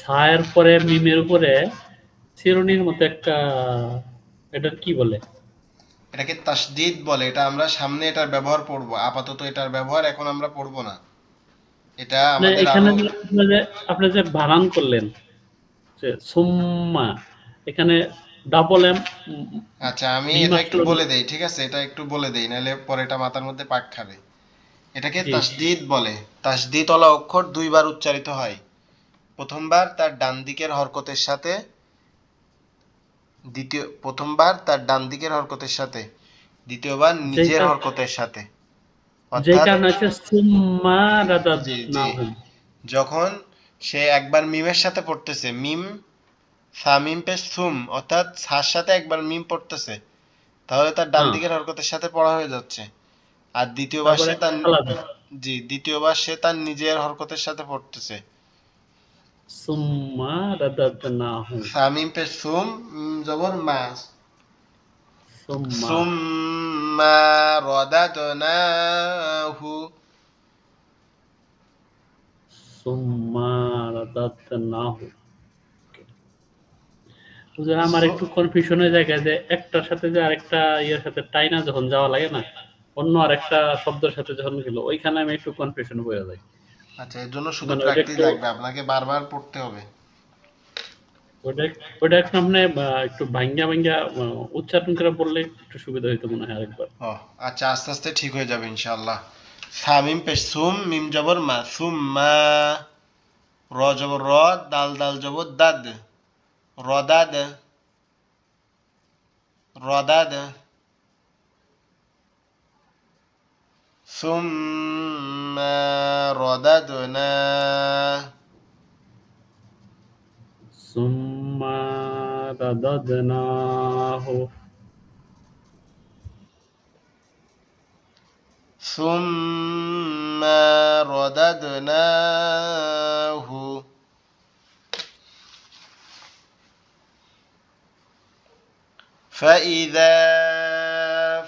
সায়ের পরে মিমের উপরে চিরুনির মতো একটা, এটা কি বলে? এটাকে তাসদিদ বলে। এটা আমরা সামনে এটার ব্যবহার পড়বো, আপাতত এটার ব্যবহার এখন আমরা পড়বো না। এটা না, আমাদের এখানে আরো যে আপনি যে বানান করলেন যে সুম্মা, এখানে ডাবল এম আচ্ছা, আমি মিম এটা একটু আসলো। বলে দেই, ঠিক আছে? এটা একটু বলে দেই, নাহলে পরে এটা মাথার মধ্যে পাক খাবে। এটাকে জি। তাসদিদ বলে। তাসদিদওয়ালা অক্ষর দুইবার উচ্চারিত হয়। প্রথমবার তার ডান দিকের হরকতের সাথে প্রথমবার তার ডান দিকের হরকতের সাথে, দ্বিতীয়বার যেই নিজের কার- হরকতের সাথে। যেই অর্থাৎ কারণে হচ্ছে সুম্মা জি জি, রাদাদনাহুম। যখন সে একবার মিমের সাথে পড়তেছে, মিম সামিম পেশ সুম, অর্থাৎ সার সাথে একবার মিম পড়তেছে, তাহলে তার ডান হ্যাঁ, দিকের হরকতের সাথে পড়া হয়ে যাচ্ছে। আর দ্বিতীয়বার তারপরে সে তার আলাদা দ্বিতীয়বার সে তার নিজের হরকতের সাথে পড়তেছে। সুম্মা রাদাদনাহুম। সামিম পেশ সুম, জবর মা, সুম্মা সুম্মা রদাদনাহু। সুম্মা রাদাদনাহু। হুজুর, আমার একটু কনফিউশন হয়ে যায় যে একটার সাথে যে আরেকটা ইয়ের সাথে টাইনা যখন যাওয়া লাগে না, অন্য আরেকটা শব্দের সাথে যখন গেল, ওইখানে আমি একটু কনফিউশন হয়ে যাই। আচ্ছা, এর জন্য শুধু মানে ওইটা প্র্যাকটিস একটু লাগবে, আপনাকে বারবার পড়তে হবে। ওইটা ওইটা একটু আপনি একটু ভাঙ্গা ভাঙ্গা উচ্চারণ করে বললে একটু সুবিধা হইতো মনে হয় আরেকবার। ও আচ্ছা, আস্তে আস্তে ঠিক হয়ে যাবে ইনশাআল্লাহ। সামিম পেশ সুম, মিম জবর মা, সুম্মা, র জবর র, দাল দাল জবর দাদ, রদাদ, রদাদ, সুম্মা রদাদনা, সুম্মা রাদাদনাহু। সুম্মা রদাদনাহু। فإذا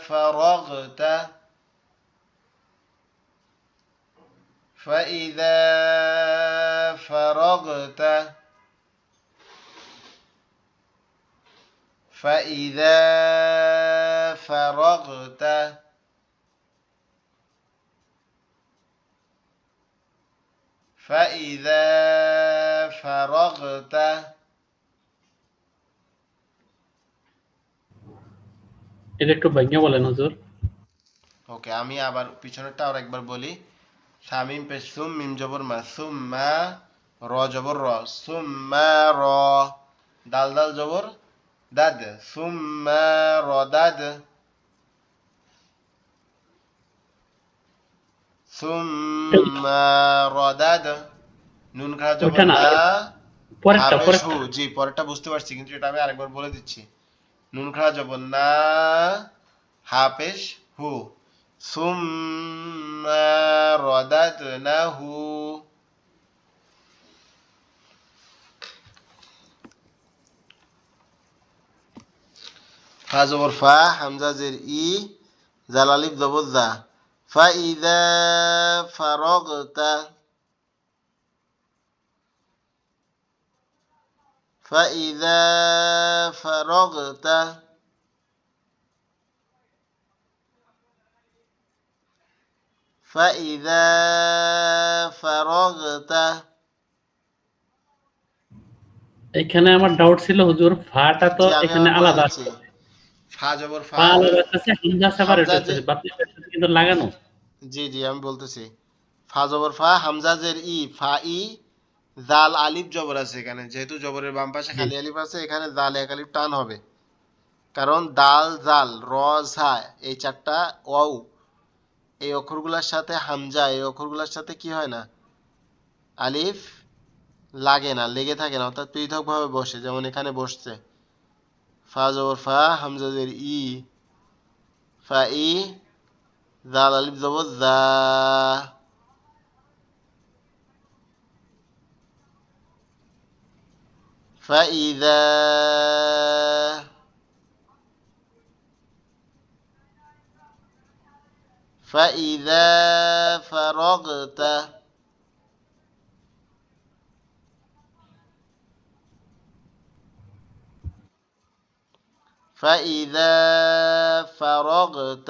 فرغت فإذا فرغت فإذا فرغت فإذا فرغت এটা একটু ভাঙ্গা বলেন হুজুর। ওকে, আমি আবার পিছনেরটা আর একবার বলি। সামিম পেশ সুম, মিম জবর মা, সুম্মা, র জবর র, সুম্মা র, দাল দাল জবর দাদ, সুম্মা রদাদ, সুম্মা রদাদ, নুন খাড়া ওইটা জবর না, না, পরেরটা হাফেশ হু। পরেরটা। জি, পরেরটা বুঝতে পারছি, কিন্তু এটা আমি আরেকবার বলে দিচ্ছি। নুন খাড়া জবর না, হাফেশ হু, সুম্মা রদাদনাহু। ফা জবর ফা, হামজা জের ই, জাল আলিফ জবর জা, ফাইদা ফারাগতা, ফাইদা ফারাগতা, ফাইদা ফারাগতা। এখানে আমার ডাউট ছিল হুজুর, ফাটা তো জি, আমি এখানে আবার বলে আলাদা দিচ্ছি। আছে, ফা জবর পা ফা, আলাদা আছে, হামজা সেপারেট হামজা আছে, যে, বাতিলের সাথে কিন্তু লাগানো। জি জি আমি বলতেছি। ফা জবর ফা, হামজা জের ই, ফা ই, জাল আলিফ জবর আছে এখানে, যেহেতু জবরের বাম পাশে জি, খালি আলিফ আছে, এখানে জাল এক আলিফ টান হবে। কারণ দাল জাল র ঝা, এই চারটা ওয়াও, এই অক্ষরগুলোর সাথে হামজা, এই অক্ষরগুলোর সাথে কি হয় না, আলিফ লাগে না, লেগে থাকে না, অর্থাৎ পৃথক ভাবে বসে, যেমন এখানে বসছে। ফা জবর ফা, হামজা জের ই, ফা ই, জাল আলিফ জবর জা, فإذا فإذا فرغت فإذا فرغت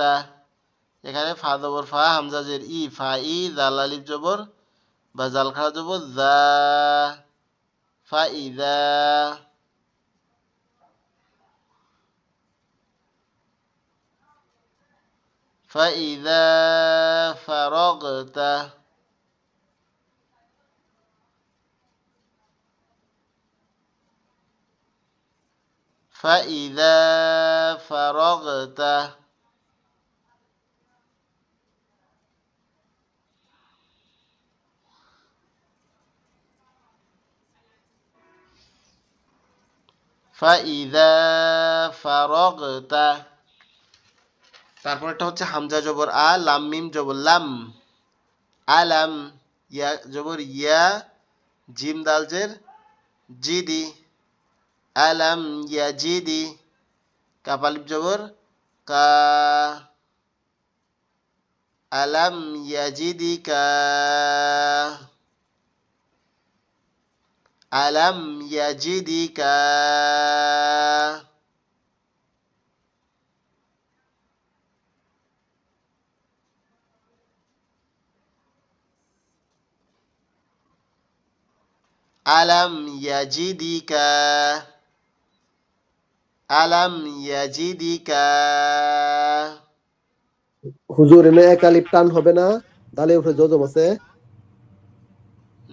এখানে ফা জবর ফা, হামজা জের ই, ফা ই, জাল আলিফ জবর বা জাল খাড়া জবর জা, ফাইদা, ফাইদা ফারাগতা, ফাইদা ফারাগতা ফাইদা ফারাগতা। তারপরটা হচ্ছে হামজা জবর আ, লাম মিম জবর লাম, আলাম, ইয়া জবর ইয়া, জিম দাল জের জিদি, আলাম ইয়াজিদি, কাফ আলিফ জবর কা, আলাম ইয়াজিদিকা, আলাম ইয়াজিদিকা। আলাম ইয়াজিদিকা, আলাম ইয়াজিদিকা। হুজুর এনে এক আলিফ টান হবে না? দালের উপরে জজম আছে।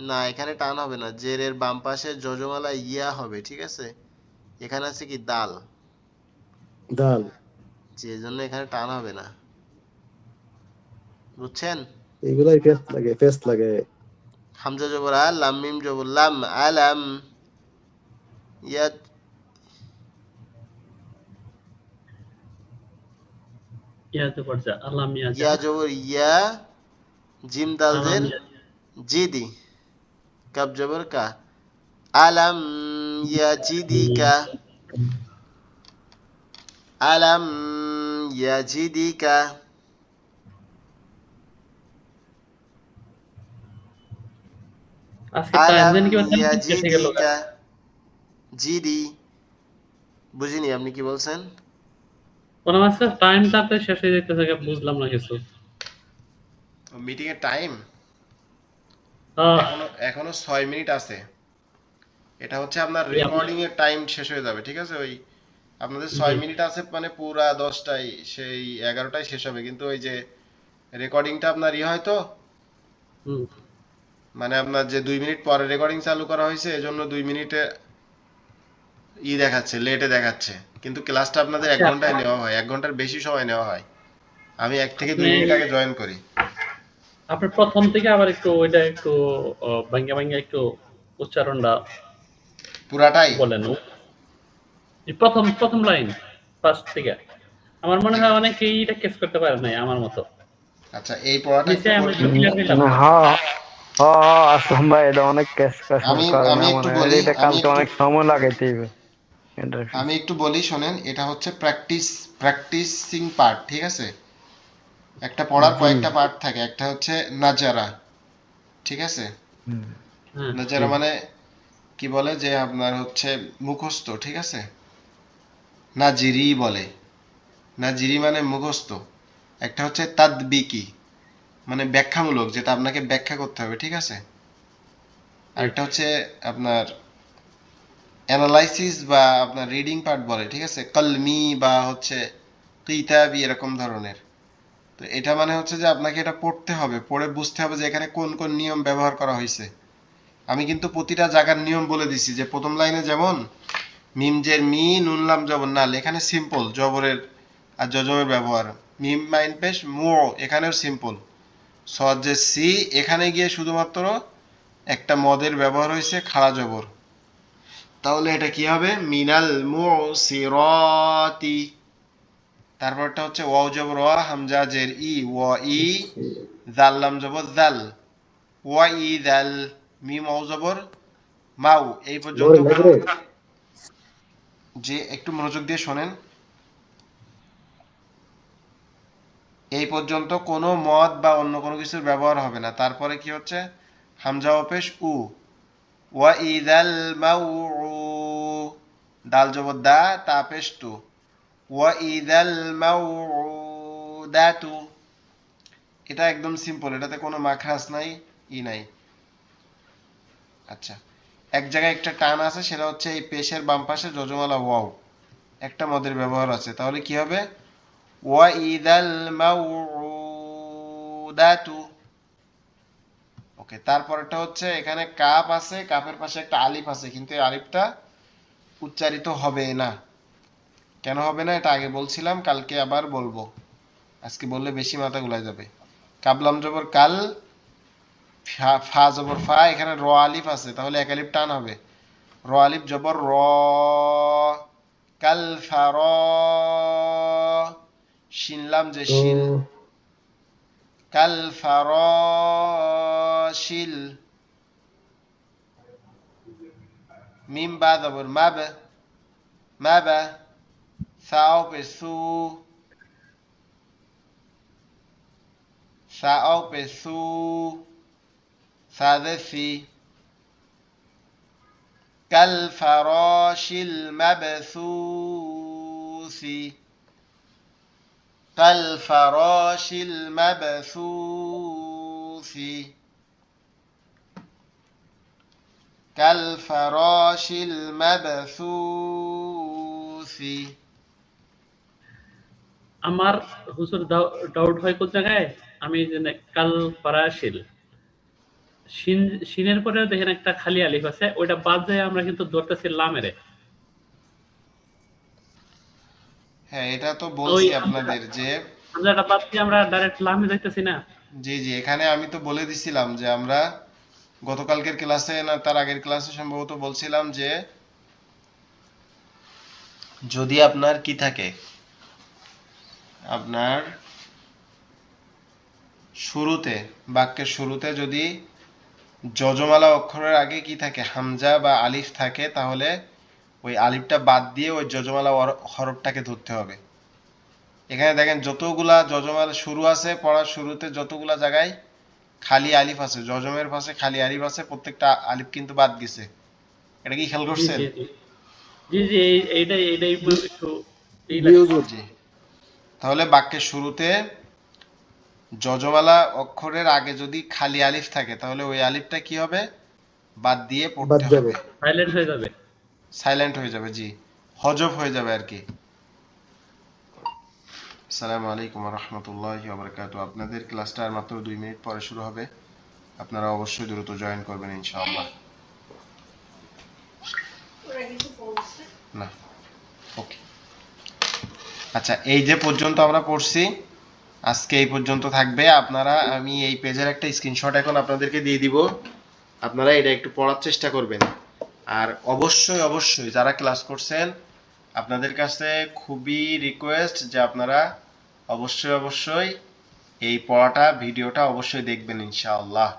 না, এখানে টান হবে না, জেরের বাম পাশে যজমালা ইয়া হবে, ঠিক আছে। এখানে আছে কি দাল, দাল। যে জন্য এখানে টান হবে না, বুঝছেন। এগুলাই ফেস্ট লাগে। হামজা জবর আ, লাম মিম জবর লাম, আলাম, ইয়া ইয়াতে পড়ছে আলাম ইয়া ইয়াজা, জবর ইয়া, জিম দাল আলাম জের ইয়াজা। জিদি, কাব জবর কা, আলাম ইয়াজিদিকা, আলাম ইয়াজিদিকা। আজকে আলাম টাইম কি কেটে গেল? ইয়াজিদিকা, জিদি। বুঝিনি আপনি কি বলছেন। ওনার আজকে টাইম তাতে শেষ হয়ে যেতেছে, বুঝলাম না কিছু। মিটিং এর টাইম আহ, এখনো 6 মিনিট আছে। এটা হচ্ছে আপনার রেকর্ডিং এর টাইম শেষ হয়ে যাবে, ঠিক আছে। ওই আপনাদের 6 মিনিট আছে, মানে পুরা 10টায় সেই 11টায় শেষ হবে, কিন্তু ওই যে রেকর্ডিংটা আপনার হয় তো, হুম, মানে আপনার যে 2 মিনিট পরে রেকর্ডিং চালু করা হয়েছে, এজন্য 2 মিনিটে দেখাচ্ছে, লেটে দেখাচ্ছে, কিন্তু ক্লাসটা আপনাদের 1 আচ্ছা, ঘন্টায় নেওয়া হয়, 1 ঘন্টার বেশি সময় নেওয়া হয়। আমি 1 থেকে 2 আপনি মিনিট আগে জয়েন করি। আপনি প্রথম থেকে আবার একটু ওইটা একটু ভাঙ্গা ভাঙ্গা একটু উচ্চারণটা পুরাটাই বলেন। এই প্রথম প্রথম লাইন ফার্স্ট থেকে আমার মনে হয় অনেকেই এটা কেস করতে পারে নাই আমার মতো। আচ্ছা, এই পড়াটা একটু নিচে আমরা করি। একটু ক্লিয়ার হইলাম। হ্যাঁ আসলাম ভাই, এটা অনেক ক্যাশ আমি কারণে একটু মানে বলি, এটা কালকে অনেক সময় লাগাইতে হবে। আমি একটু বলি শোনেন। এটা হচ্ছে প্র্যাকটিসিং পার্ট, ঠিক আছে। একটা পড়ার কয়েকটা পার্ট থাকে, একটা হচ্ছে নাজারা, ঠিক আছে। হ্যাঁ, নাজারা মানে কি বলে যে আপনার হচ্ছে মুখস্থ, ঠিক আছে। নাজিরি বলে, নাজিরি মানে মুখস্থ। একটা হচ্ছে তাদবিকি, মানে ব্যাখ্যামূলক, যেটা আপনাকে ব্যাখ্যা করতে হবে, ঠিক আছে। আরেকটা হচ্ছে আপনার অ্যানালাইসিস বা আপনার রিডিং পার্ট বলে, ঠিক আছে। কলমি বা হচ্ছে কিতাবি, এরকম ধরনের। তো এটা মানে হচ্ছে যে আপনাকে এটা পড়তে হবে, পড়ে বুঝতে হবে যে এখানে কোন কোন নিয়ম ব্যবহার করা হয়েছে। আমি কিন্তু প্রতিটা জায়গার নিয়ম বলে দিছি, যে প্রথম লাইনে যেমন মিম জের মি, নুন লাম জবর নাল, এখানে সিম্পল জবরের আর জজমের ব্যবহার। মিম মাইন পেশ মু, এখানেও সিম্পল। সদ যে সি, এখানে গিয়ে শুধুমাত্র একটা মদের ব্যবহার হয়েছে, খাড়া জবর। তাহলে এটা কি হবে, মিনাল মুসিরাতি। তারপরটা হচ্ছে ওয়াও জবর ওয়া, হামজা জের ই, ওয়া ই, জাল লাম জবর জাল, ওয়া ই জাল, মিম ওয়াও জবর মাউ। এই পর্যন্ত যে একটু মনোযোগ দিয়ে শোনেন, এই পর্যন্ত কোনো মদ বা অন্য কোনো কিছুর ব্যবহার হবে না। তারপরে কি হচ্ছে, হামজা অপেশ উ, ওয়া ইদাল মাউ, দাল জবর দা, তা পেশ তু, ওয়া ইদাল মাউ দাতু। এটা একদম সিম্পল, এটাতে কোনো মাখরাজ নাই, ই নাই। আচ্ছা, এক জায়গায় একটা টান আছে, সেটা হচ্ছে এই পেশের বাম পাশে যজমালা ওয়াও, একটা মদের ব্যবহার আছে। তাহলে কি হবে, ওয়া ইদাল মাউউদাতু। ওকে, তারপরটা হচ্ছে এখানে কাপ আছে, কাপের পাশে একটা আলিফ আছে, কিন্তু এই আলিফটা উচ্চারিত হবে না, কেন হবে না এটা আগে বলছিলাম, কালকে আবার বলবো, আজকে বললে বেশি মাথা গুলাই যাবে। কাবলাম জবর কাল, ফা জবর ফা, এখানে র আলিফ আছে, তাহলে এক আলিফ টান হবে। র আলিফ জবর র, কাল ফার, শিনলাম যে শিল, কাল ফারাশিল। মিম বা জবর মাব, মাবা। সাও পে সু, সাও পে সু, সাদে সি। কাল ফারাশিল মাবসুসি, কাল ফারাশিল মাবসুসি, কাল ফারাশিল মাবসুসি। আমার হুজুর ডাউট হয় কোন জায়গায়, আমি যে কাল ফারাশিল শিন, শিনের পরে দেখেন একটা খালি আলিফ আছে, ওইটা বাদ যায় আমরা কিন্তু ধরতেছি লামেরে। হ্যাঁ, এটা তো ওই বলছি আপনাদের যে হামজাটা বাদ দিয়ে আমরা ডাইরেক্ট লামে যাইতেছি না। জি জি, এখানে আমি তো বলে দিছিলাম যে আমরা গতকালকের ক্লাসে না তার আগের ক্লাসে সম্ভবত বলছিলাম যে যদি আপনার কি থাকে, আপনার শুরুতে, বাক্যের শুরুতে যদি যজমালা অক্ষরের আগে কি থাকে, হামজা বা আলিফ থাকে, তাহলে ওই আলিফটা বাদ দিয়ে ওই যজমালা হরফটাকে ধরতে হবে। এখানে দেখেন যতগুলা যজমালা শুরু আছে, পড়ার শুরুতে যতগুলা জায়গায় খালি আলিফ আছে, যজমের পাশে খালি আলিফ আছে, প্রত্যেকটা আলিফ কিন্তু বাদ গেছে। এটা কি খেয়াল জি করছেন? জি জি জি জি, এইটাই এইটাই একটু এই জি হুজুর। জি। তাহলে বাক্যের শুরুতে যজমালা অক্ষরের আগে যদি খালি আলিফ থাকে, তাহলে ওই আলিফটা কি হবে, বাদ দিয়ে বাদ পড়তে যাবে। হবে, সাইলেন্ট হয়ে যাবে। সাইলেন্ট হয়ে যাবে, জি, হজব হয়ে যাবে আর কি। আসসালামু আলাইকুম ওয়া রাহমাতুল্লাহি ওয়া বারাকাতুহু। আপনাদের ক্লাসটা আর মাত্র 2 মিনিট পরে শুরু হবে, আপনারা অবশ্যই দ্রুত জয়েন করবেন ইনশাআল্লাহ। না, ওকে। আচ্ছা, এই যে পর্যন্ত আমরা পড়ছি, আজকে এই পর্যন্ত থাকবে। আপনারা, আমি এই পেজের একটা স্ক্রিনশট এখন আপনাদেরকে দিয়ে দিব, আপনারা এটা একটু পড়ার চেষ্টা করবেন। আর অবশ্যই অবশ্যই যারা ক্লাস করছেন, আপনাদের কাছে খুবই রিকোয়েস্ট যে আপনারা অবশ্যই অবশ্যই এই পড়াটা, ভিডিওটা অবশ্যই দেখবেন ইনশাআল্লাহ।